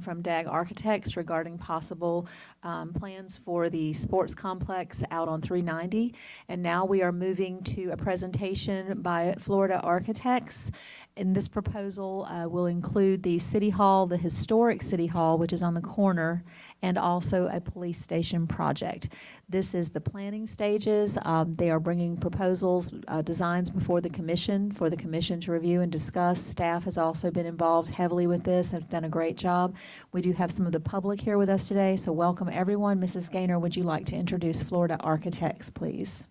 from DAG Architects regarding possible plans for the sports complex out on 390. And now we are moving to a presentation by Florida Architects. And this proposal will include the City Hall, the historic City Hall, which is on the corner, and also a police station project. This is the planning stages. They are bringing proposals, designs before the commission for the commission to review and discuss. Staff has also been involved heavily with this and have done a great job. We do have some of the public here with us today, so welcome everyone. Mrs. Gaynor, would you like to introduce Florida Architects, please?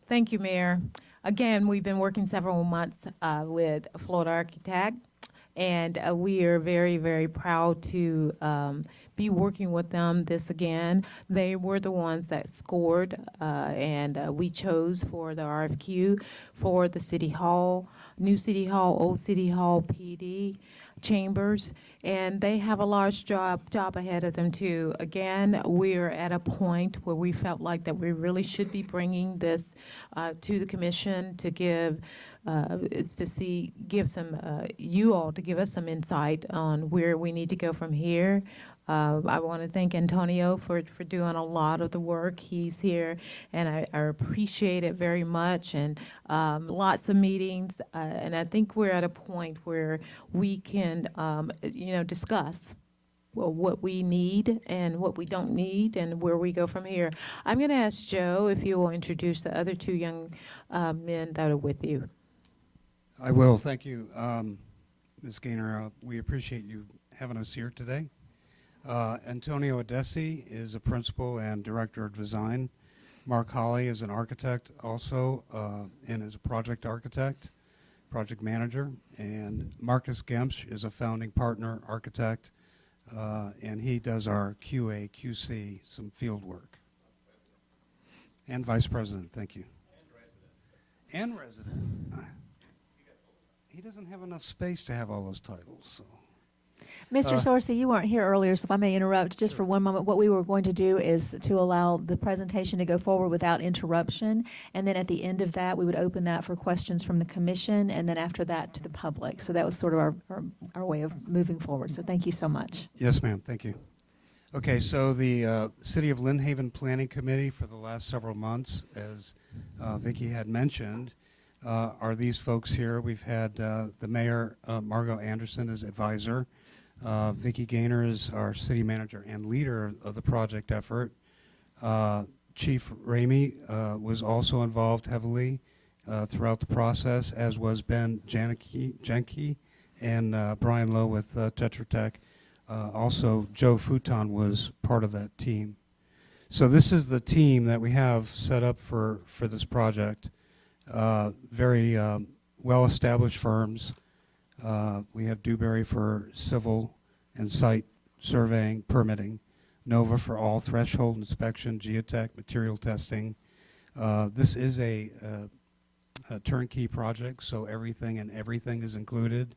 Thank you, Mayor. Again, we've been working several months with Florida Architect, and we are very, very proud to be working with them this again. They were the ones that scored, and we chose for the RFQ for the City Hall, new City Hall, old City Hall, PD, chambers, and they have a large job ahead of them too. Again, we're at a point where we felt like that we really should be bringing this to the commission to give you all to give us some insight on where we need to go from here. I want to thank Antonio for doing a lot of the work. He's here, and I appreciate it very much, and lots of meetings, and I think we're at a point where we can, discuss what we need and what we don't need and where we go from here. I'm going to ask Joe if you will introduce the other two young men that are with you. I will. Thank you, Ms. Gaynor. We appreciate you having us here today. Antonio Adesi is a principal and director of design. Mark Holly is an architect also and is a project architect, project manager. And Marcus Gemsch is a founding partner architect, and he does our QA, QC, some field work. And vice president, thank you. And resident. He doesn't have enough space to have all those titles, so. Mr. Sorcy, you weren't here earlier, so if I may interrupt just for one moment. What we were going to do is to allow the presentation to go forward without interruption, and then at the end of that, we would open that for questions from the commission, and then after that to the public. So that was sort of our way of moving forward. So thank you so much. Yes, ma'am. Thank you. Okay, so the City of Lynn Haven Planning Committee for the last several months, as Vicki had mentioned, are these folks here. We've had the mayor, Margot Anderson, as advisor. Vicki Gaynor is our city manager and leader of the project effort. Chief Ramey was also involved heavily throughout the process, as was Ben Jenke and Brian Lowe with Tetra Tech. Also, Joe Futon was part of that team. So this is the team that we have set up for this project. Very well-established firms. We have Dewberry for civil and site surveying, permitting, Nova for all threshold inspection, geotech, material testing. This is a turnkey project, so everything is included,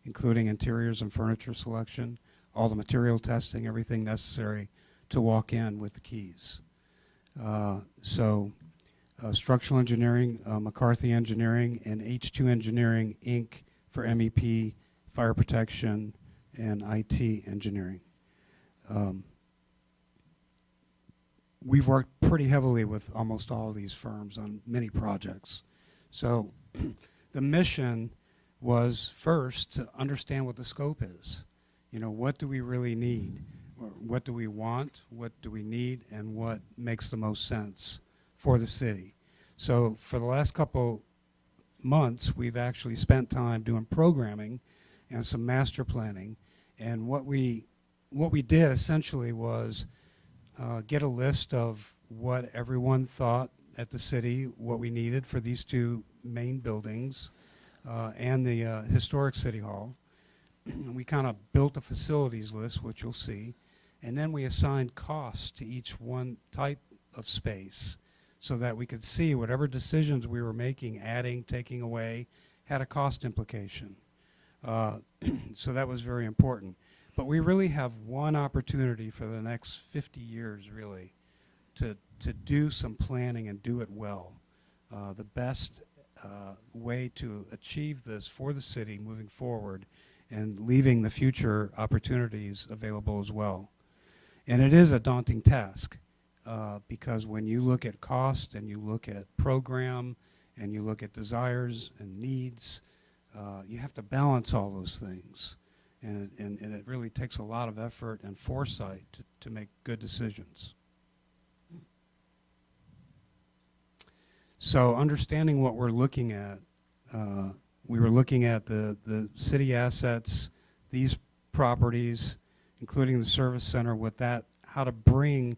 including interiors and furniture selection, all the material testing, everything necessary to walk in with the keys. Structural engineering, McCarthy Engineering, and H2 Engineering, Inc. for MEP, fire protection, and IT engineering. We've worked pretty heavily with almost all of these firms on many projects. So the mission was first to understand what the scope is. You know, what do we really need? What do we want? What do we need? And what makes the most sense for the city? So for the last couple months, we've actually spent time doing programming and some master planning. And what we did essentially was get a list of what everyone thought at the city, what we needed for these two main buildings and the historic City Hall. We kind of built a facilities list, which you'll see, and then we assigned costs to each one type of space so that we could see whatever decisions we were making, adding, taking away, had a cost implication. So that was very important. But we really have one opportunity for the next 50 years, really, to do some planning and do it well. The best way to achieve this for the city moving forward and leaving the future opportunities available as well. And it is a daunting task because when you look at cost and you look at program and you look at desires and needs, you have to balance all those things. And it really takes a lot of effort and foresight to make good decisions. So understanding what we're looking at, we were looking at the city assets, these properties, including the service center, with that, how to bring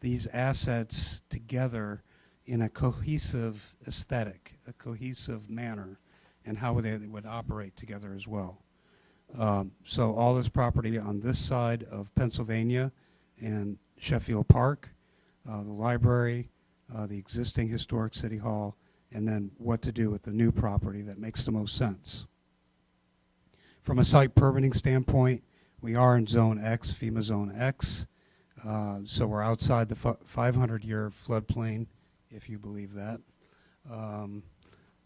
these assets together in a cohesive aesthetic, a cohesive manner, and how they would operate together as well. So all this property on this side of Pennsylvania and Sheffield Park, the library, the existing historic city hall, and then what to do with the new property that makes the most sense. From a site permitting standpoint, we are in Zone X, FEMA Zone X, so we're outside the 500-year floodplain, if you believe that.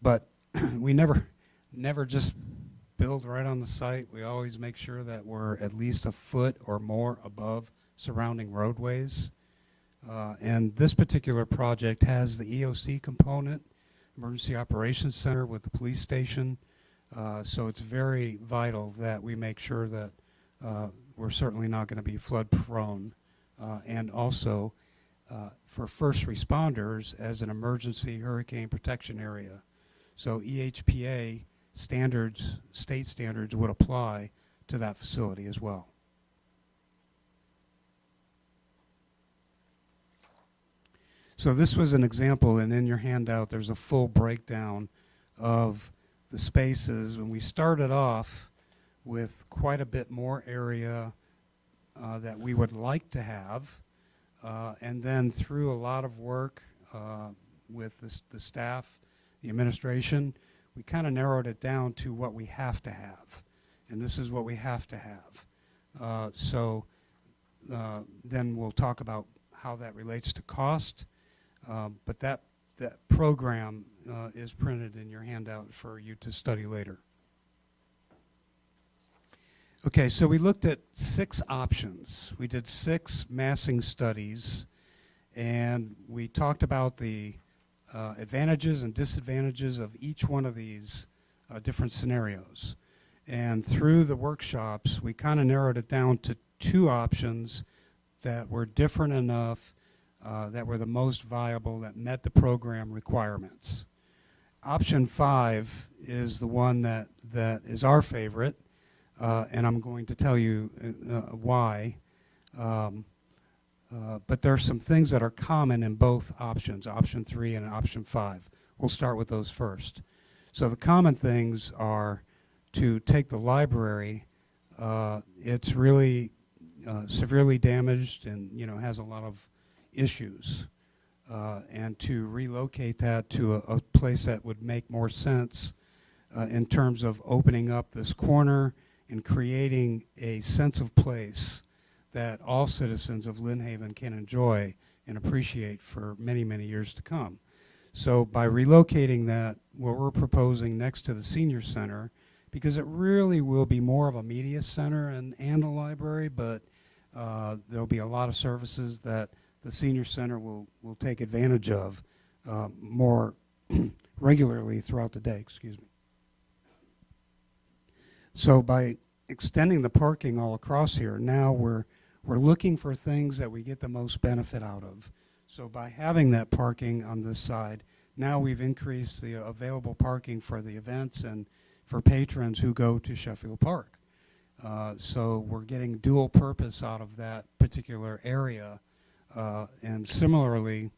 But we never just build right on the site. We always make sure that we're at least a foot or more above surrounding roadways. And this particular project has the EOC component, Emergency Operations Center with the police station. So it's very vital that we make sure that we're certainly not going to be flood prone. And also for first responders as an emergency hurricane protection area. So EHPA standards, state standards would apply to that facility as well. So this was an example, and in your handout there's a full breakdown of the spaces. And we started off with quite a bit more area that we would like to have, and then through a lot of work with the staff, the administration, we kind of narrowed it down to what we have to have. And this is what we have to have. Then we'll talk about how that relates to cost. But that program is printed in your handout for you to study later. Okay, so we looked at 6 options. We did 6 massing studies, and we talked about the advantages and disadvantages of each one of these different scenarios. And through the workshops, we kind of narrowed it down to 2 options that were different enough, that were the most viable, that met the program requirements. Option 5 is the one that is our favorite, and I'm going to tell you why. But there are some things that are common in both options, option 3 and option 5. We'll start with those first. So the common things are to take the library. It's really severely damaged and has a lot of issues, and to relocate that to a place that would make more sense in terms of opening up this corner and creating a sense of place that all citizens of Lynn Haven can enjoy and appreciate for many, many years to come. So by relocating that, what we're proposing next to the senior center, because it really will be more of a media center and a library, but there'll be a lot of services that the senior center will take advantage of more regularly throughout the day, excuse me. So by extending the parking all across here, now we're looking for things that we get the most benefit out of. So by having that parking on this side, now we've increased the available parking for the events and for patrons who go to Sheffield Park. So we're getting dual purpose out of that particular area. And similarly,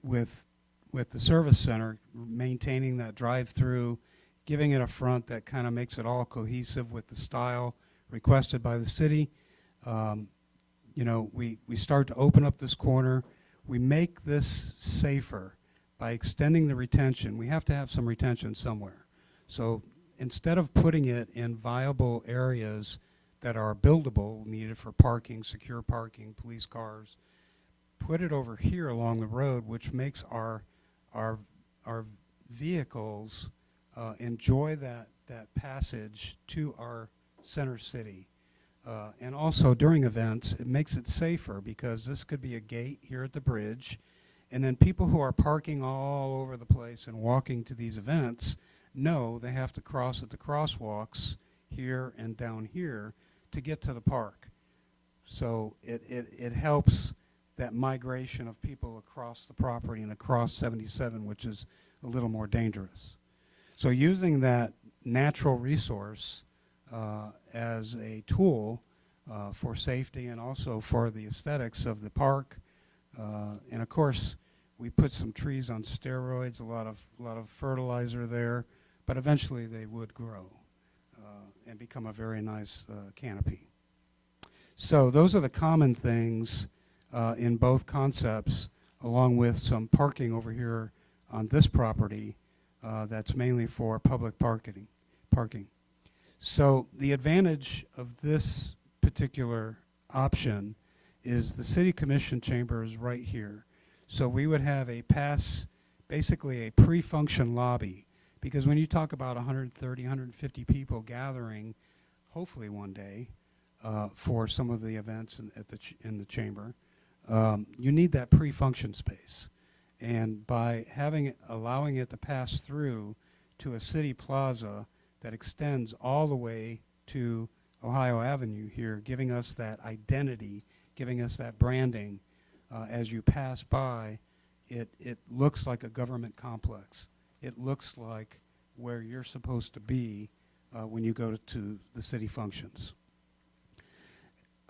with the service center, maintaining that drive-through, giving it a front that kind of makes it all cohesive with the style requested by the city. We start to open up this corner. We make this safer by extending the retention. We have to have some retention somewhere. So instead of putting it in viable areas that are buildable, needed for parking, secure parking, police cars, put it over here along the road, which makes our vehicles enjoy that that passage to our center city. And also during events, it makes it safer because this could be a gate here at the bridge. And then people who are parking all over the place and walking to these events know they have to cross at the crosswalks here and down here to get to the park. So it helps that migration of people across the property and across 77, which is a little more dangerous. So using that natural resource as a tool for safety and also for the aesthetics of the park. And of course, we put some trees on steroids, a lot of fertilizer there, but eventually they would grow and become a very nice canopy. So those are the common things in both concepts, along with some parking over here on this property that's mainly for public parking. So the advantage of this particular option is the City Commission chamber is right here. So we would have basically a pre-function lobby, because when you talk about 130, 150 people gathering, hopefully one day, for some of the events in the chamber, you need that pre-function space. And by allowing it to pass through to a city plaza that extends all the way to Ohio Avenue here, giving us that identity, giving us that branding. As you pass by, it looks like a government complex. It looks like where you're supposed to be when you go to the city functions.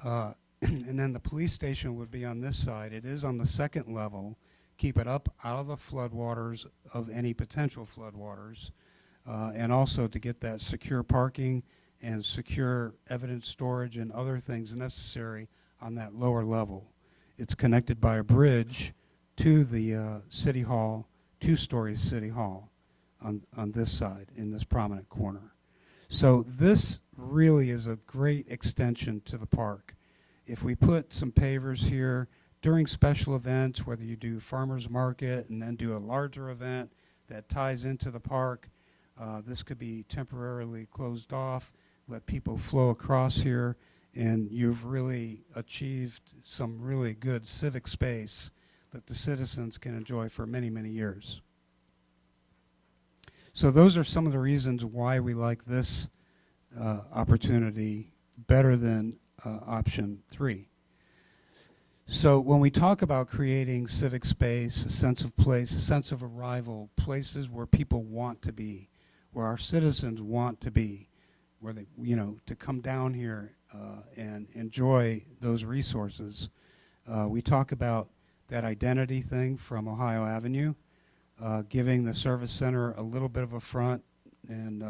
And then the police station would be on this side. It is on the second level. Keep it up out of the floodwaters of any potential floodwaters. And also to get that secure parking and secure evidence storage and other things necessary on that lower level. It's connected by a bridge to the City Hall, two-story City Hall on this side, in this prominent corner. So this really is a great extension to the park. If we put some pavers here during special events, whether you do farmers market and then do a larger event that ties into the park, this could be temporarily closed off, let people flow across here, and you've really achieved some really good civic space that the citizens can enjoy for many, many years. So those are some of the reasons why we like this opportunity better than option 3. So when we talk about creating civic space, a sense of place, a sense of arrival, places where people want to be, where our citizens want to be, where they, to come down here and enjoy those resources. We talk about that identity thing from Ohio Avenue, giving the service center a little bit of a front and,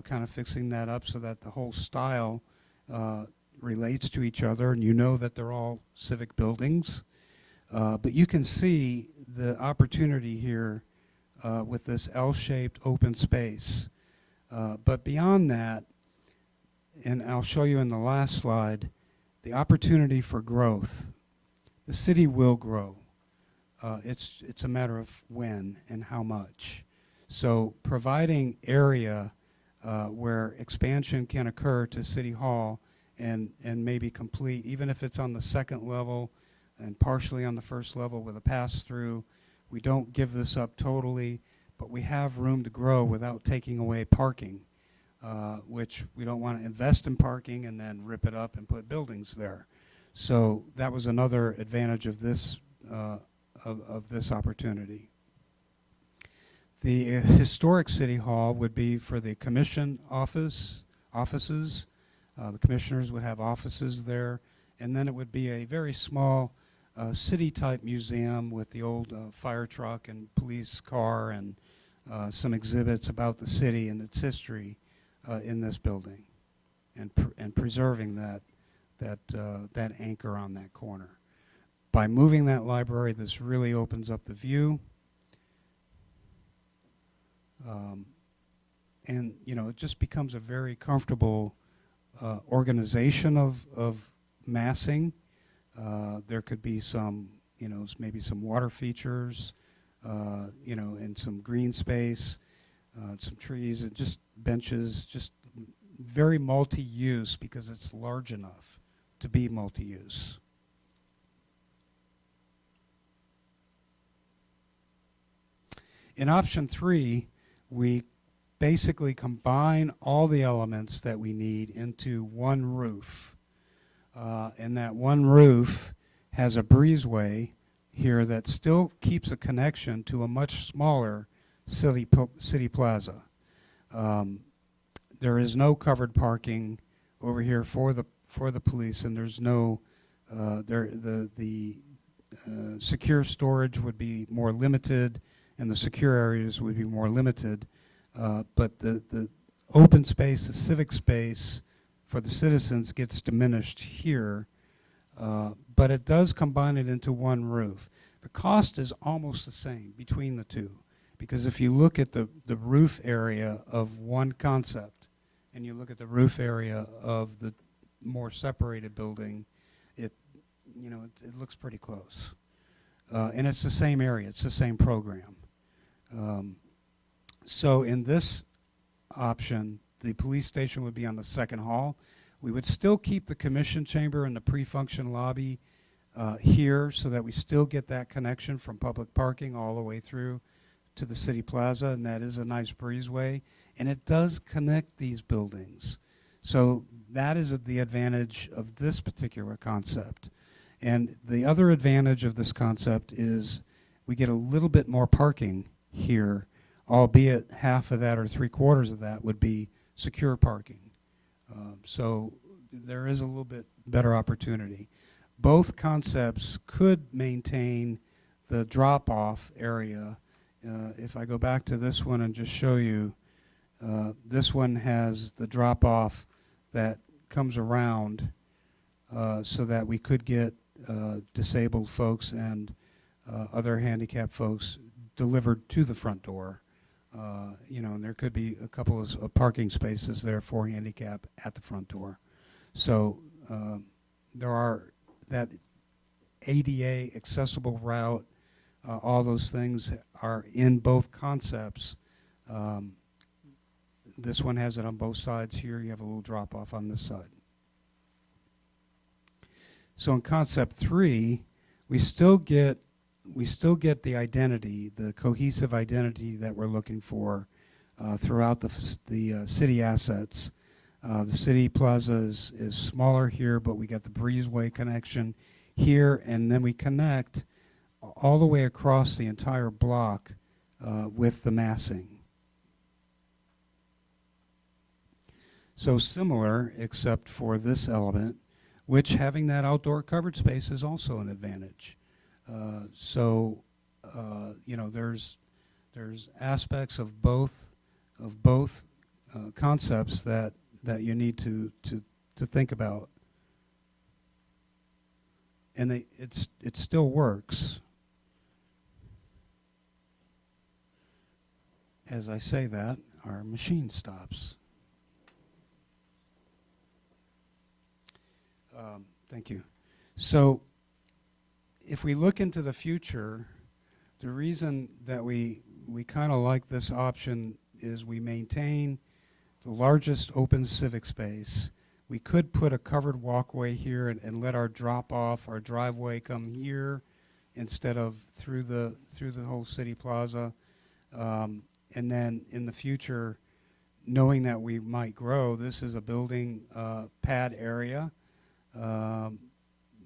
kind of fixing that up so that the whole style relates to each other, and that they're all civic buildings. But you can see the opportunity here with this L-shaped open space. But beyond that, and I'll show you in the last slide, the opportunity for growth. The city will grow. It's a matter of when and how much. So providing area where expansion can occur to City Hall and maybe complete, even if it's on the second level and partially on the first level with a pass-through. We don't give this up totally, but we have room to grow without taking away parking, which we don't want to invest in parking and then rip it up and put buildings there. So that was another advantage of this opportunity. The historic City Hall would be for the commission offices. The commissioners would have offices there, and then it would be a very small city-type museum with the old fire truck and police car and some exhibits about the city and its history in this building, and preserving that anchor on that corner. By moving that library, this really opens up the view. And it just becomes a very comfortable organization of massing. There could be some, maybe some water features, and some green space. some trees and just benches, just very multi-use because it's large enough to be multi-use. In option 3, we basically combine all the elements that we need into one roof. And that one roof has a breezeway here that still keeps a connection to a much smaller city plaza. There is no covered parking over here for the police, and there's no the secure storage would be more limited, and the secure areas would be more limited. But the open space, the civic space for the citizens gets diminished here, but it does combine it into one roof. The cost is almost the same between the two, because if you look at the roof area of one concept and you look at the roof area of the more separated building, it looks pretty close. And it's the same area, it's the same program. So in this option, the police station would be on the second hall. We would still keep the commission chamber and the pre-function lobby here so that we still get that connection from public parking all the way through to the city plaza, and that is a nice breezeway. And it does connect these buildings. So that is the advantage of this particular concept. And the other advantage of this concept is we get a little bit more parking here, albeit half of that or 3/4 of that would be secure parking. So there is a little bit better opportunity. Both concepts could maintain the drop-off area. If I go back to this one and just show you, this one has the drop-off that comes around so that we could get disabled folks and other handicapped folks delivered to the front door. And there could be a couple of parking spaces there for handicap at the front door. So there are that ADA accessible route, all those things are in both concepts. This one has it on both sides. Here you have a little drop off on this side. So in concept 3, we still get the identity, the cohesive identity that we're looking for throughout the city assets. The city plaza is smaller here, but we got the breezeway connection here, and then we connect all the way across the entire block with the massing. So similar, except for this element, which having that outdoor covered space is also an advantage. There's aspects of both concepts that you need to think about, and it still works. As I say that, our machine stops. Thank you. So if we look into the future, the reason that we kind of like this option is we maintain the largest open civic space. We could put a covered walkway here and let our our driveway come here instead of through the whole city plaza. And then in the future, knowing that we might grow, this is a building pad area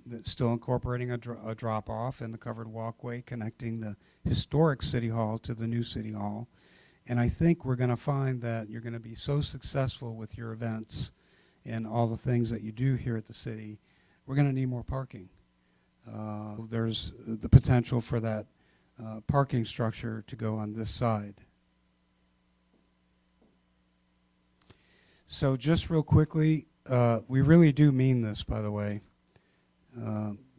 that's still incorporating a drop-off and the covered walkway connecting the historic City Hall to the new City Hall. And I think we're going to find that you're going to be so successful with your events and all the things that you do here at the city, we're going to need more parking. There's the potential for that parking structure to go on this side. So just real quickly, we really do mean this, by the way.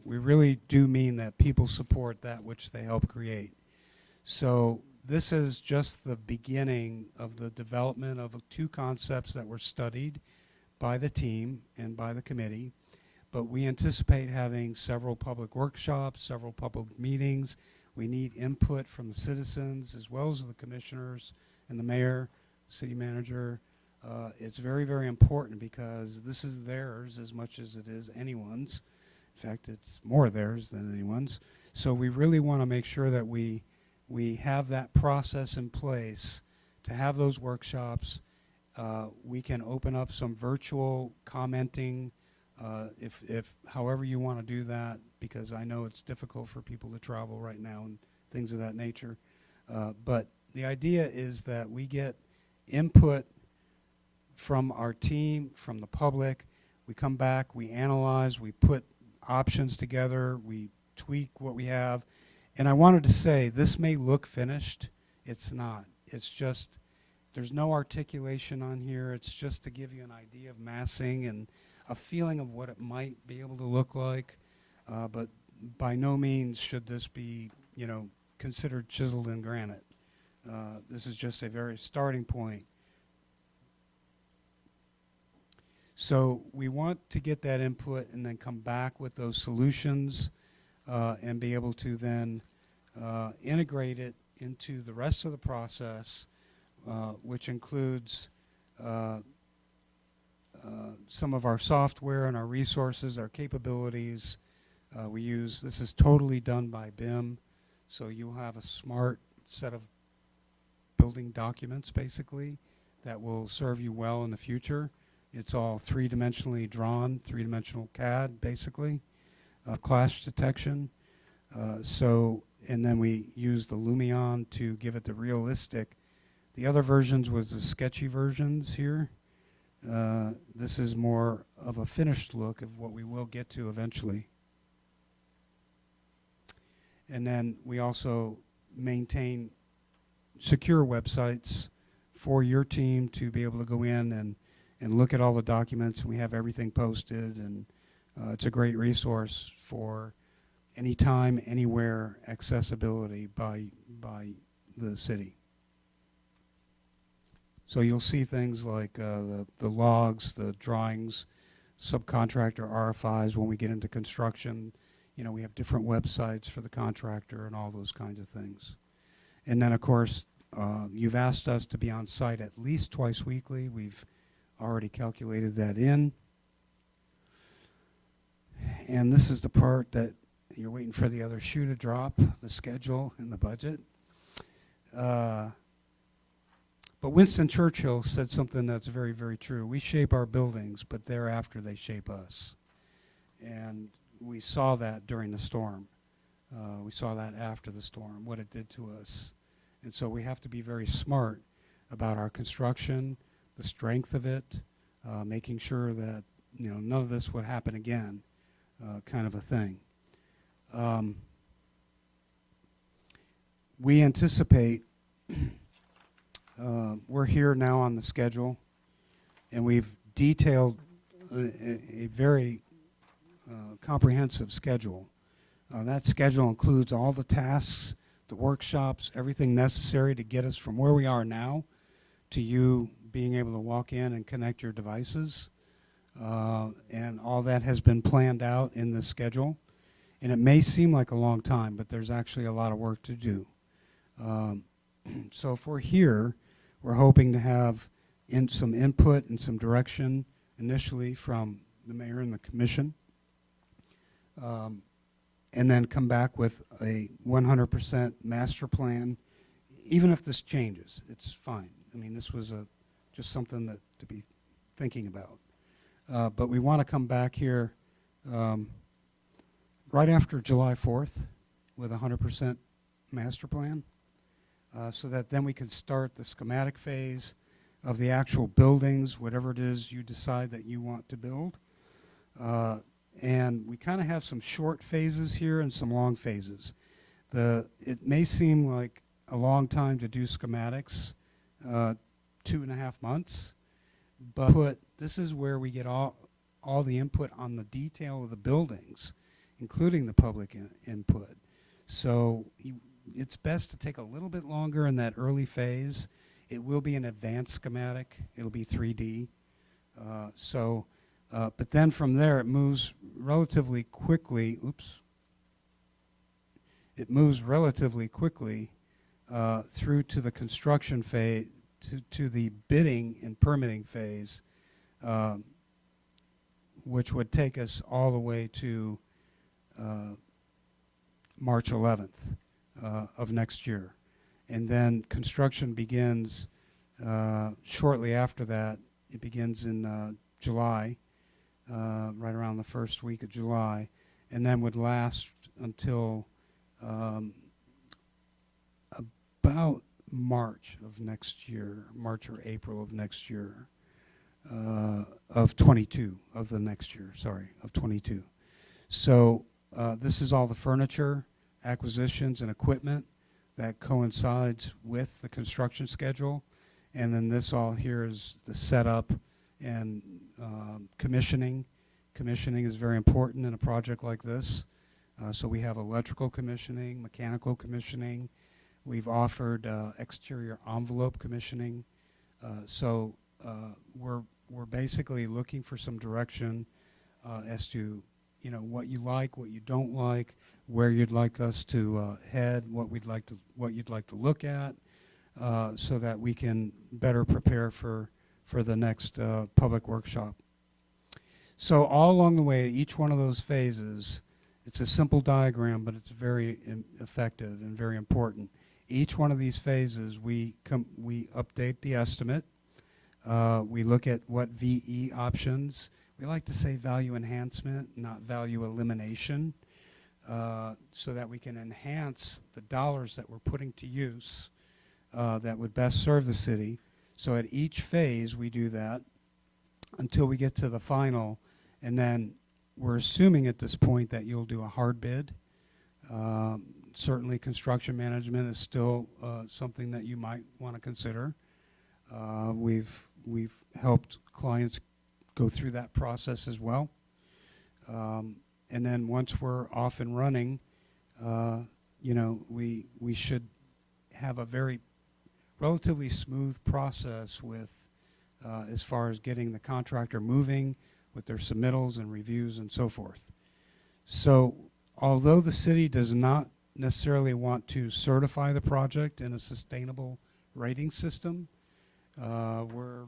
We really do mean that people support that which they help create. So this is just the beginning of the development of 2 concepts that were studied by the team and by the committee. But we anticipate having several public workshops, several public meetings. We need input from the citizens as well as the commissioners and the mayor, city manager. It's very, very important because this is theirs as much as it is anyone's. In fact, it's more theirs than anyone's. So we really want to make sure that we have that process in place to have those workshops. We can open up some virtual commenting if however you want to do that, because I know it's difficult for people to travel right now and things of that nature. But the idea is that we get input from our team, from the public. We come back, we analyze, we put options together, we tweak what we have. And I wanted to say, this may look finished. It's not. It's just, there's no articulation on here. It's just to give you an idea of massing and a feeling of what it might be able to look like. But by no means should this be, considered chiseled in granite. This is just a very starting point. So we want to get that input and then come back with those solutions and be able to then integrate it into the rest of the process, which includes some of our software and our resources, our capabilities. This is totally done by BIM, so you'll have a smart set of building documents, basically, that will serve you well in the future. It's all three-dimensionally drawn, three-dimensional CAD, basically, clash detection. And then we use the Lumion to give it the realistic. The other versions was the sketchy versions here. This is more of a finished look of what we will get to eventually. And then we also maintain secure websites for your team to be able to go in and look at all the documents. We have everything posted, and it's a great resource for anytime, anywhere accessibility by the city. So you'll see things like the logs, the drawings, subcontractor RFIs. When we get into construction, we have different websites for the contractor and all those kinds of things. And then, of course, you've asked us to be on site at least twice weekly. We've already calculated that in. And this is the part that you're waiting for the other shoe to drop, the schedule and the budget. But Winston Churchill said something that's very, very true. We shape our buildings, but thereafter they shape us. And we saw that during the storm. We saw that after the storm, what it did to us. And so we have to be very smart about our construction, the strength of it, making sure that none of this would happen again, kind of a thing. We anticipate, we're here now on the schedule, and we've detailed a very comprehensive schedule. That schedule includes all the tasks, the workshops, everything necessary to get us from where we are now to you being able to walk in and connect your devices. And all that has been planned out in the schedule. And it may seem like a long time, but there's actually a lot of work to do. So if we're here, we're hoping to have some input and some direction initially from the mayor and the commission. And then come back with a 100% master plan. Even if this changes, it's fine. I mean, this was just something to be thinking about. But we want to come back here right after July 4th with a 100% master plan, so that then we can start the schematic phase of the actual buildings, whatever it is you decide that you want to build. And we kind of have some short phases here and some long phases. It may seem like a long time to do schematics, 2.5 months, but this is where we get all the input on the detail of the buildings, including the public input. So it's best to take a little bit longer in that early phase. It will be an advanced schematic. It'll be 3D. But then from there, it moves relatively quickly. It moves relatively quickly through to the construction to the bidding and permitting phase, which would take us all the way to March 11th of next year. And then construction begins shortly after that. It begins in July, right around the first week of July, and then would last until about March of next year, March or April of next year, of 22, of the next year, sorry, of 22. So this is all the furniture, acquisitions, and equipment that coincides with the construction schedule. And then this all here is the setup and commissioning. Commissioning is very important in a project like this. So we have electrical commissioning, mechanical commissioning. We've offered exterior envelope commissioning. So we're basically looking for some direction as to what you like, what you don't like, where you'd like us to head, what you'd like to look at, so that we can better prepare for the next public workshop. So all along the way, each one of those phases, it's a simple diagram, but it's very effective and very important. Each one of these phases, we update the estimate. We look at what VE options. We like to say value enhancement, not value elimination, so that we can enhance the dollars that we're putting to use that would best serve the city. So at each phase, we do that until we get to the final, and then we're assuming at this point that you'll do a hard bid. Certainly construction management is still something that you might want to consider. We've helped clients go through that process as well. And then once we're off and running, we should have a very relatively smooth process with as far as getting the contractor moving with their submittals and reviews and so forth. So although the city does not necessarily want to certify the project in a sustainable rating system, we're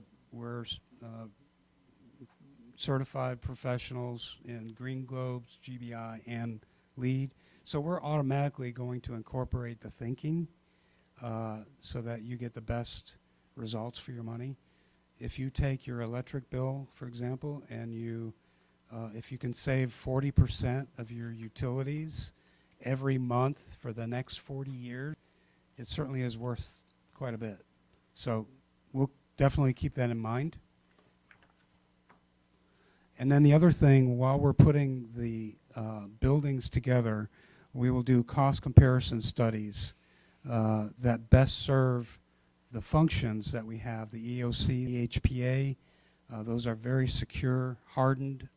certified professionals in Green Globes, GBI, and LEED. So we're automatically going to incorporate the thinking so that you get the best results for your money. If you take your electric bill, for example, and if you can save 40% of your utilities every month for the next 40 years, it certainly is worth quite a bit. So we'll definitely keep that in mind. And then the other thing, while we're putting the buildings together, we will do cost comparison studies that best serve the functions that we have, the EOC, the HPA. Those are very secure, hardened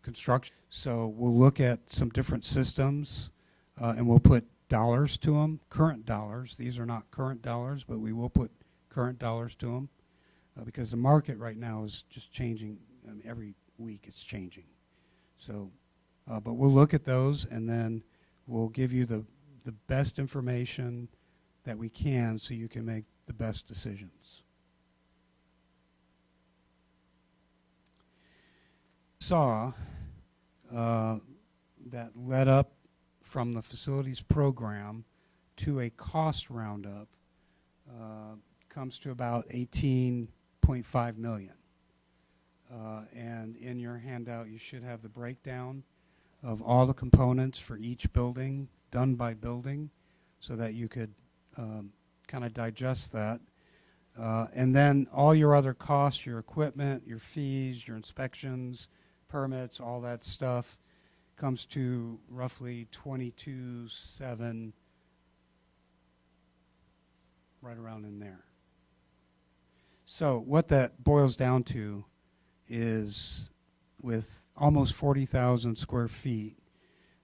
construction. So we'll look at some different systems and we'll put dollars to them, current dollars. These are not current dollars, but we will put current dollars to them because the market right now is just changing. I mean, every week it's changing. So, but we'll look at those and then we'll give you the best information that we can so you can make the best decisions. Saw that led up from the facilities program to a cost roundup comes to about $18.5 million. And in your handout, you should have the breakdown of all the components for each building, done by building, so that you could kind of digest that. And then all your other costs, your equipment, your fees, your inspections, permits, all that stuff comes to roughly 22.7, right around in there. So what that boils down to is with almost 40,000 square feet,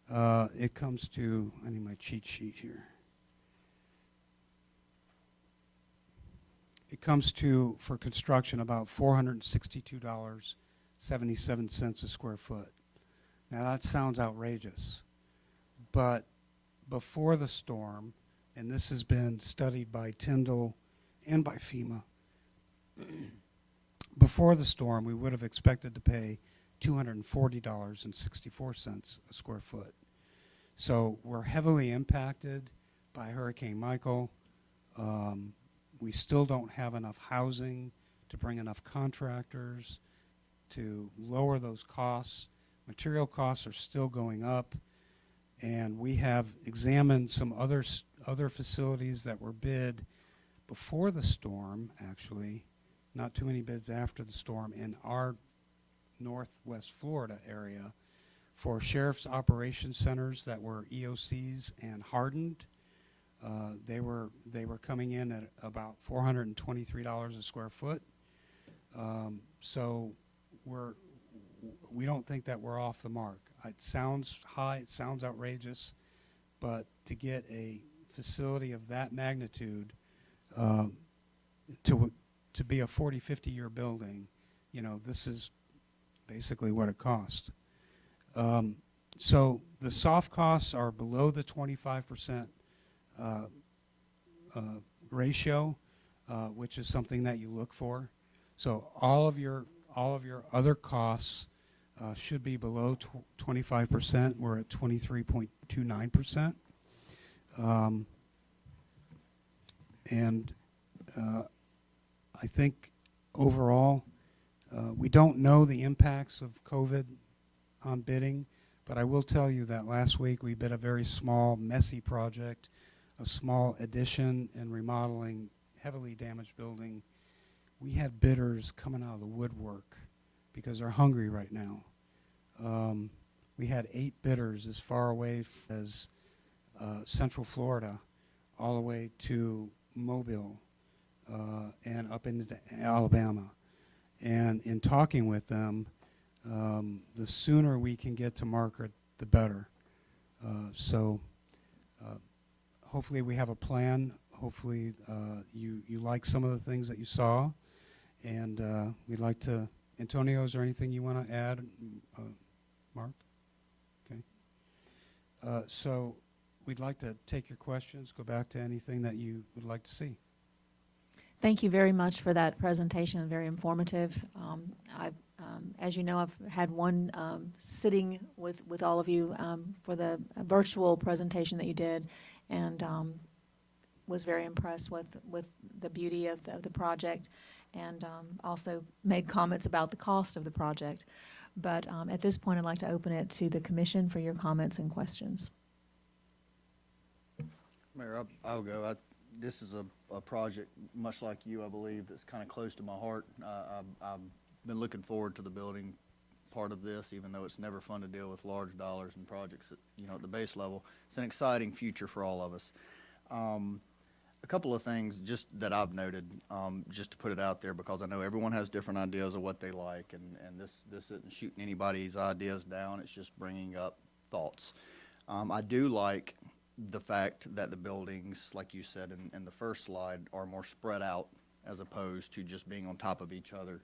it comes to, I need my cheat sheet here. It comes to, for construction, about $462.77 a square foot. Now that sounds outrageous, but before the storm, and this has been studied by Tyndall and by FEMA. Before the storm, we would have expected to pay $240.64 a square foot. So we're heavily impacted by Hurricane Michael. We still don't have enough housing to bring enough contractors to lower those costs. Material costs are still going up, and we have examined some other facilities that were bid before the storm, actually, not too many bids after the storm, in our Northwest Florida area for sheriff's operations centers that were EOCs and hardened. They were coming in at about $423 a square foot. So we don't think that we're off the mark. It sounds high, it sounds outrageous, but to get a facility of that magnitude to be a 40, 50-year building, this is basically what it cost. So the soft costs are below the 25% ratio, which is something that you look for. So all of your other costs should be below 25%. We're at 23.29%. And I think overall, we don't know the impacts of COVID on bidding, but I will tell you that last week we bid a very small, messy project, a small addition and remodeling, heavily damaged building. We had bidders coming out of the woodwork because they're hungry right now. We had 8 bidders as far away as Central Florida, all the way to Mobile and up into Alabama. And in talking with them, the sooner we can get to market, the better. So hopefully we have a plan. Hopefully you like some of the things that you saw. And we'd like to, Antonio, is there anything you want to add? Mark? Okay. So we'd like to take your questions, go back to anything that you would like to see. Thank you very much for that presentation, very informative. As you know, I've had one sitting with all of you for the virtual presentation that you did, and was very impressed with the beauty of the project, and also made comments about the cost of the project. But at this point, I'd like to open it to the commission for your comments and questions. Mayor, I'll go. This is a project, much like you, I believe, that's kind of close to my heart. I've been looking forward to the building part of this, even though it's never fun to deal with large dollars and projects at the base level. It's an exciting future for all of us. A couple of things just that I've noted, just to put it out there, because I know everyone has different ideas of what they like, and this isn't shooting anybody's ideas down. It's just bringing up thoughts. I do like the fact that the buildings, like you said in the first slide, are more spread out as opposed to just being on top of each other.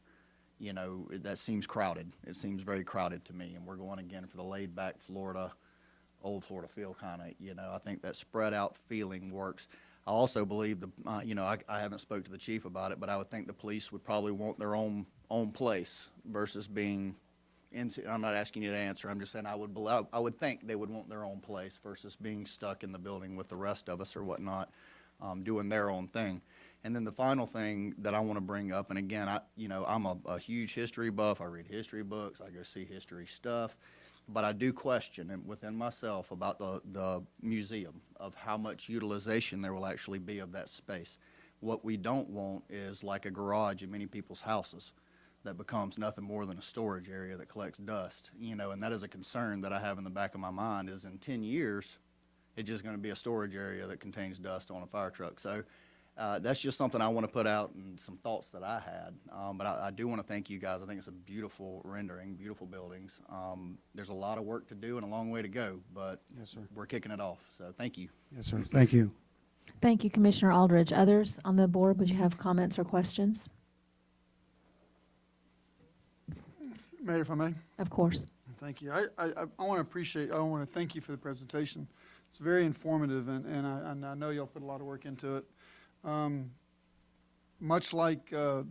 That seems crowded. It seems very crowded to me, and we're going again for the laid-back Florida, old Florida feel kind of. I think that spread out feeling works. I also believe I haven't spoke to the chief about it, but I would think the police would probably want their own place versus being into. I'm not asking you to answer. I'm just saying I would think they would want their own place versus being stuck in the building with the rest of us or whatnot, doing their own thing. And then the final thing that I want to bring up, and again, I'm a huge history buff. I read history books. I go see history stuff. But I do question within myself about the museum, of how much utilization there will actually be of that space. What we don't want is like a garage in many people's houses that becomes nothing more than a storage area that collects dust. And that is a concern that I have in the back of my mind, is in 10 years, it's just going to be a storage area that contains dust on a fire truck. So that's just something I want to put out, and some thoughts that I had. But I do want to thank you guys. I think it's a beautiful rendering, beautiful buildings. There's a lot of work to do and a long way to go, but Yes, sir. we're kicking it off. So thank you. Yes, sir. Thank you. Thank you, Commissioner Aldridge. Others on the board, would you have comments or questions? Mayor, if I may. Of course. Thank you. I want to thank you for the presentation. It's very informative, and I know y'all put a lot of work into it. much like the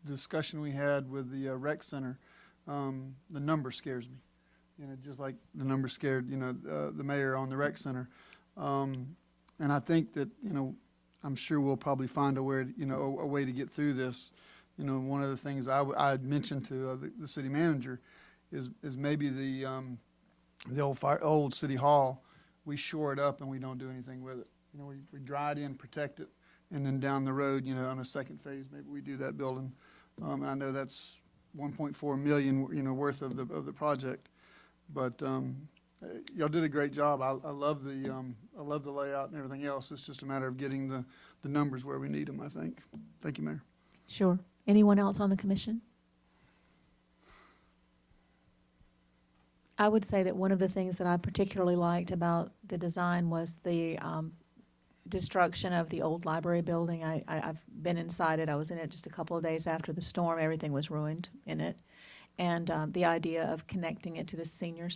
discussion we had with the rec center, the number scares me. You know, just like the number scared, the mayor on the rec center. And I think that, I'm sure we'll probably find a way, a way to get through this. One of the things I had mentioned to the city manager is maybe the old city hall, we shore it up and we don't do anything with it. We dry it in, protect it, and then down the road, on a second phase, maybe we do that building. And I know that's 1.4 million, worth of the project, but y'all did a great job. I love the layout and everything else. It's just a matter of getting the numbers where we need them, I think. Thank you, Mayor. Sure. Anyone else on the commission? I would say that one of the things that I particularly liked about the design was the destruction of the old library building. I've been inside it. I was in it just a couple of days after the storm. Everything was ruined in it. And the idea of connecting it to the senior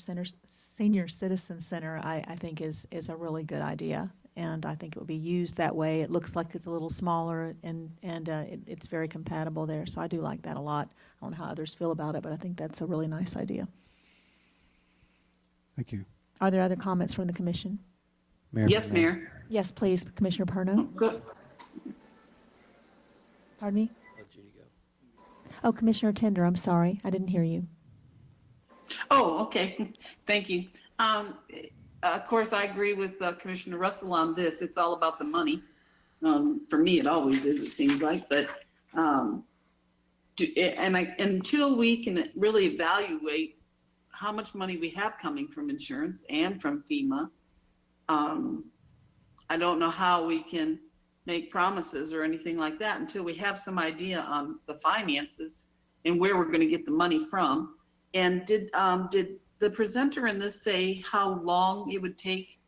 citizen center, I think is a really good idea. And I think it will be used that way. It looks like it's a little smaller, and it's very compatible there. So I do like that a lot. I don't know how others feel about it, but I think that's a really nice idea. Thank you. Are there other comments from the commission? Mayor, Yes, Mayor. Yes, please, Commissioner Perno. Good. Pardon me? let Judy go. Oh, Commissioner Tender, I'm sorry. I didn't hear you. Oh, okay. Thank you. Of course, I agree with Commissioner Russell on this. It's all about the money. For me, it always is, it seems like. But until we can really evaluate how much money we have coming from insurance and from FEMA, I don't know how we can make promises or anything like that until we have some idea on the finances and where we're going to get the money from. And did the presenter in this say how long it would take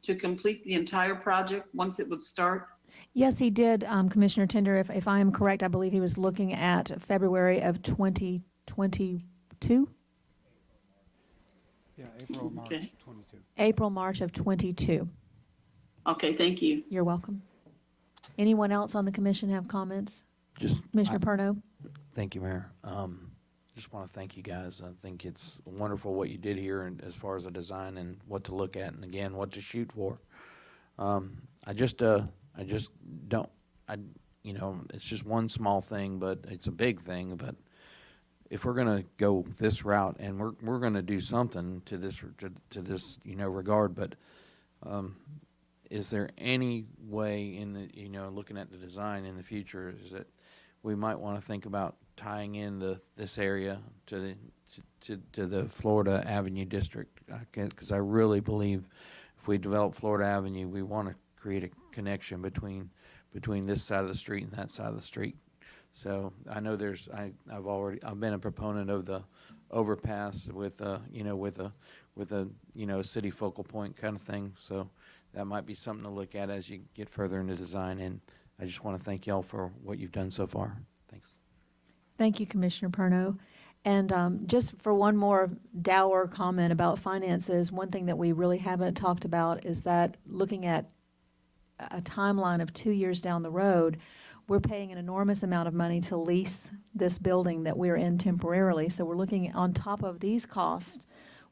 to complete the entire project once it would start? Yes, he did, Commissioner Tender. If I am correct, I believe he was looking at February of 2022. Yeah, April, March Okay. 22. April, March of 22. Okay, thank you. You're welcome. Anyone else on the commission have comments? Just Commissioner Perno? thank you, Mayor. Just want to thank you guys. I think it's wonderful what you did here, and as far as the design and what to look at, and again, what to shoot for. I just don't. It's just one small thing, but it's a big thing. But if we're gonna go this route, and we're gonna do something to this regard, but is there any way in the looking at the design in the future is that we might want to think about tying in this area to the Florida Avenue district? Because I really believe if we develop Florida Avenue, we want to create a connection between this side of the street and that side of the street. So I know I've been a proponent of the overpass with a city focal point kind of thing. So that might be something to look at as you get further into design. And I just want to thank y'all for what you've done so far. Thanks. Thank you, Commissioner Perno. And just for one more dour comment about finances, one thing that we really haven't talked about is that looking at a timeline of 2 years down the road, we're paying an enormous amount of money to lease this building that we're in temporarily. So we're looking on top of these costs.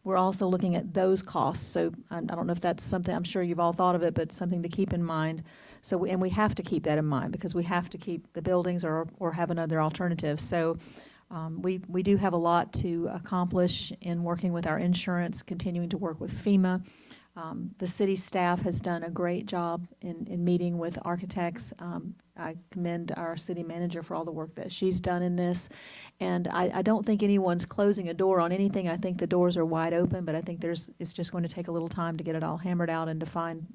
We're also looking at those costs. So I don't know if that's something, I'm sure you've all thought of it, but something to keep in mind. So, and we have to keep that in mind because we have to keep the buildings or have another alternative. So we do have a lot to accomplish in working with our insurance, continuing to work with FEMA. The city staff has done a great job in meeting with architects. I commend our city manager for all the work that she's done in this. And I don't think anyone's closing a door on anything. I think the doors are wide open, but I think it's just going to take a little time to get it all hammered out and to find,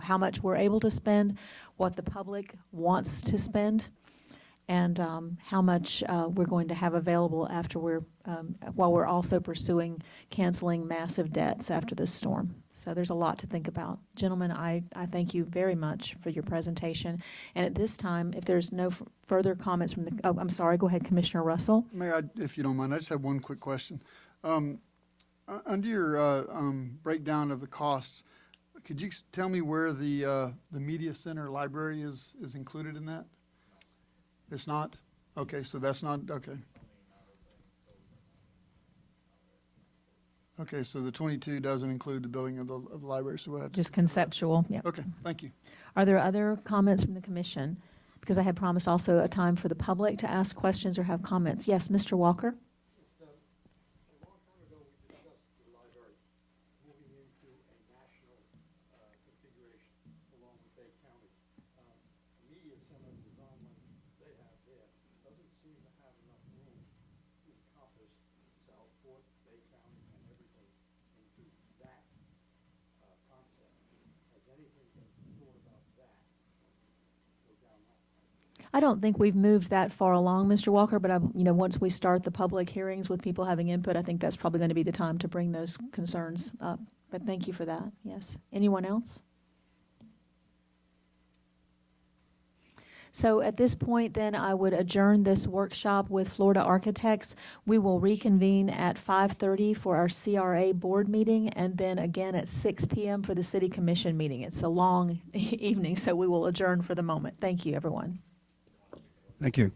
how much we're able to spend, what the public wants to spend, and how much we're going to have available after while we're also pursuing canceling massive debts after this storm. So there's a lot to think about. Gentlemen, I thank you very much for your presentation. And at this time, if there's no further comments from I'm sorry, go ahead, Commissioner Russell. Mayor, if you don't mind, I just have one quick question. Under your breakdown of the costs, could you tell me where the media center library is included in that? It's not? Okay, so that's not, okay. Okay, so the 22 doesn't include the building of the library, so we'll have to. Just conceptual, yeah. Okay, thank you. Are there other comments from the commission? Because I had promised also a time for the public to ask questions or have comments. Yes, Mr. Walker? I don't think we've moved that far along, Mr. Walker, but once we start the public hearings with people having input, I think that's probably going to be the time to bring those concerns up. But thank you for that. Yes. Anyone else? So at this point, then, I would adjourn this workshop with Florida Architects. We will reconvene at 5:30 for our CRA board meeting, and then again at 6 p.m. for the City Commission meeting. It's a long evening, so we will adjourn for the moment. Thank you, everyone. Thank you.